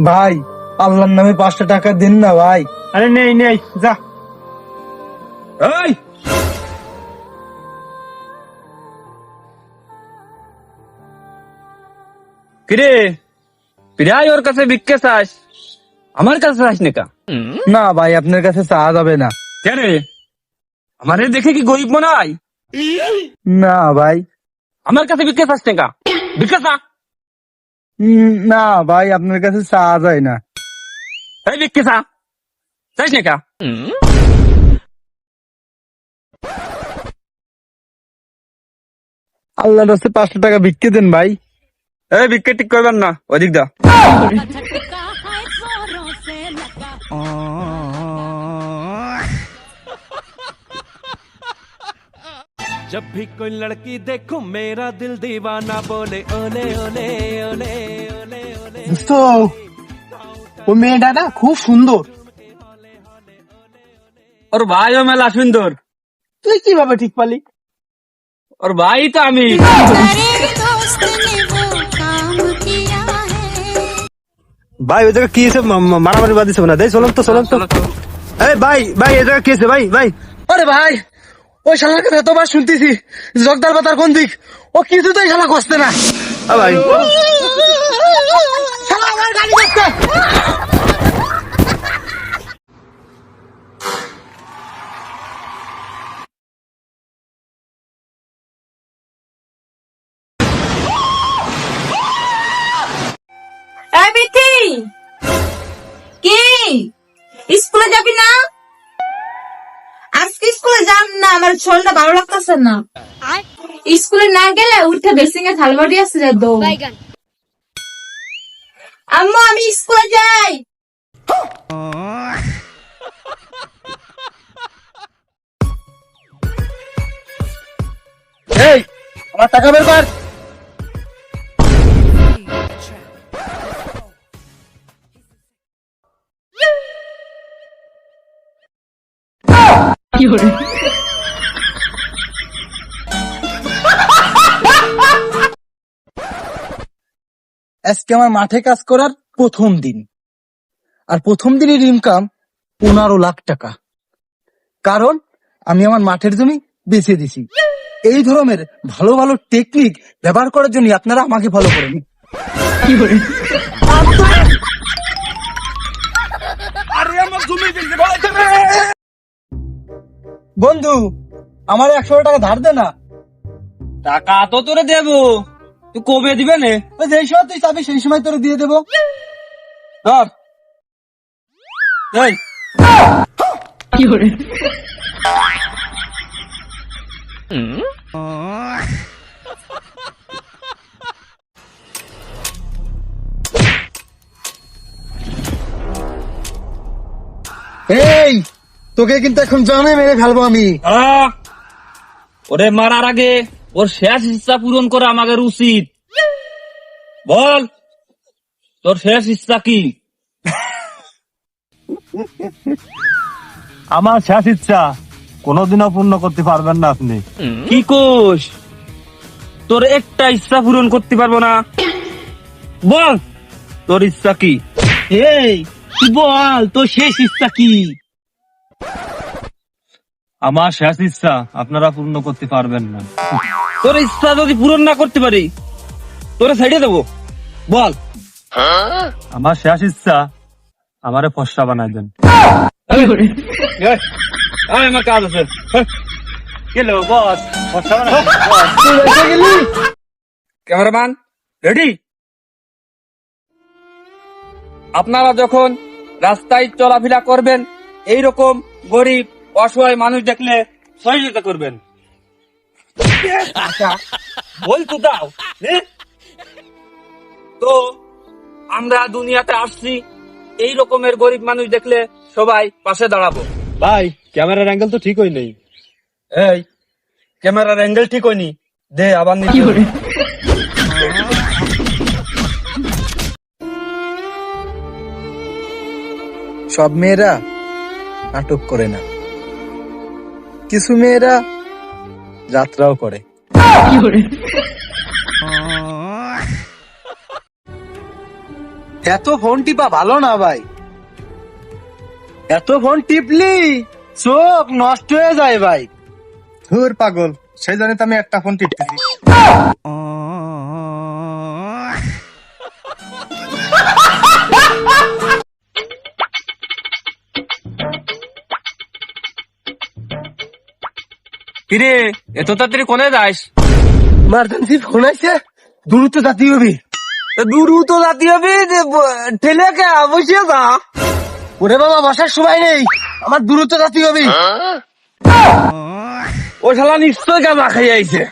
ভাই আল্লাহর নামে 5টা টাকা দিন না ভাই। আরে নেই নেই, যা। এই কিরে, প্রায় ওর কাছে ভিক্ষে চাস, আমার কাছে চাস নাকা? না ভাই, আপনার কাছে চাওয়া যাবে না। কেন, আমারে দেখে কি গরিব মনে হয়? না ভাই। আমার কাছে ভিক্ষে চাস নাকা? ভিক্ষে চা। না ভাই, আপনার কাছে চাওয়া যায় না। এই ভিক্ষে চা, চাস নাকা? আল্লাহর রাস্তায় 5টা টাকা ভিক্ষে দেন ভাই। এই ভিক্ষে ঠিক করবেন না, ওদিক দা। जब भी कोई लड़की देखो मेरा दिल दीवाना बोले ओले ओले ओले ओले ओले। দোস্ত, ও মেয়েটা না খুব সুন্দর। ওর ভাইও মেলা সুন্দর। তুই কিভাবে ঠিক পালি? ওর ভাই তো আমি। ভাই ওই জায়গায় কি এসে মারামারি বাদিছে না? দেই চলুন তো, চলুন তো। এই ভাই ভাই, এই জায়গায় কি এসে? ভাই ভাই, আরে ভাই, ওই শালার কথা এতবার শুনতেছি, জগদার বাতার কোন দিক, ও কিছুতেই শালা কষতে না। ভাই শালা আমার গাড়ি কষতে। এই বিথি, কি স্কুলে যাবি না? আজকে স্কুলে যাম না, আমার শরীরটা ভালো লাগতেছে না। স্কুলে না গেলে উঠে বেসিং এ থালবাড়ি আছে যা দৌ। আম্মু আমি স্কুলে যাই। এই, আমার টাকা বের কর। আজকে আমার মাঠে কাজ করার প্রথম দিন, আর প্রথম দিনের ইনকাম 15 লাখ টাকা। কারণ আমি আমার মাঠের জমি বেচে দিছি। এই ধরনের ভালো ভালো টেকনিক ব্যবহার করার জন্য আপনারা আমাকে ফলো করেন। বন্ধু, আমার 100 টাকা ধার দে না। টাকা তো তোরে দেবো, তুই কবে দিবে নে? ওই যেই সময় তুই চাবি সেই সময় তোরে দিয়ে দেবো। ধর। এই এই, তোকে কিন্তু এখন জানে মেরে ফেলবো আমি। ওরে মারার আগে ওর শেষ ইচ্ছা পূরণ করা আমাদের উচিত। বল, তোর শেষ ইচ্ছা কি? আমার শেষ ইচ্ছা কোনোদিনও পূর্ণ করতে পারবেন না আপনি। কি কোষ, তোর একটা ইচ্ছা পূরণ করতে পারবো না? বল তোর ইচ্ছা কি? এই তুই বল, তোর শেষ ইচ্ছা কি? আমার শেষ ইচ্ছা আপনারা পূর্ণ করতে পারবেন না। তোর ইচ্ছা যদি পূরণ না করতে পারি তোরে ছাইড়ে দেবো। বল। আমার শেষ ইচ্ছা আমারে ফর্সা বানাই দেন। এই, আমার কাজ আছে। গেল বস, ফর্সা বানাই দেন। তুই এসে গেলি? Cameraman ready? আপনারা যখন রাস্তায় চলাফেরা করবেন, এইরকম গরিব অসহায় মানুষ দেখলে সহযোগিতা করবেন। বল তো দাও। তো আমরা দুনিয়াতে আসছি, এই রকমের গরিব মানুষ দেখলে সবাই পাশে দাঁড়াবো। ভাই ক্যামেরার অ্যাঙ্গেল তো ঠিক হই নেই। এই ক্যামেরার অ্যাঙ্গেল ঠিক হয়নি, দে আবার নিচে। সব মেয়েরা নাটক করে না, কিছু মেয়েরা যাত্রাও করে। এত ফোন টিপা ভালো না ভাই, এত ফোন টিপলি চোখ নষ্ট হয়ে যায় ভাই। ধুর পাগল, সেই জন্য তো আমি একটা ফোন টিপতেছি। কিরে এত তাড়াতাড়ি কোনে যাস? ইমার্জেন্সি ফোন আছে, দ্রুত জাতি হবি। দ্রুত জাতি হবে ঠেলে কে বসিয়ে যা। ওরে বাবা বসার সময় নেই, আমার দ্রুত জাতি হবি। ও শালা নিশ্চয় গাঁজা খাই আইছে।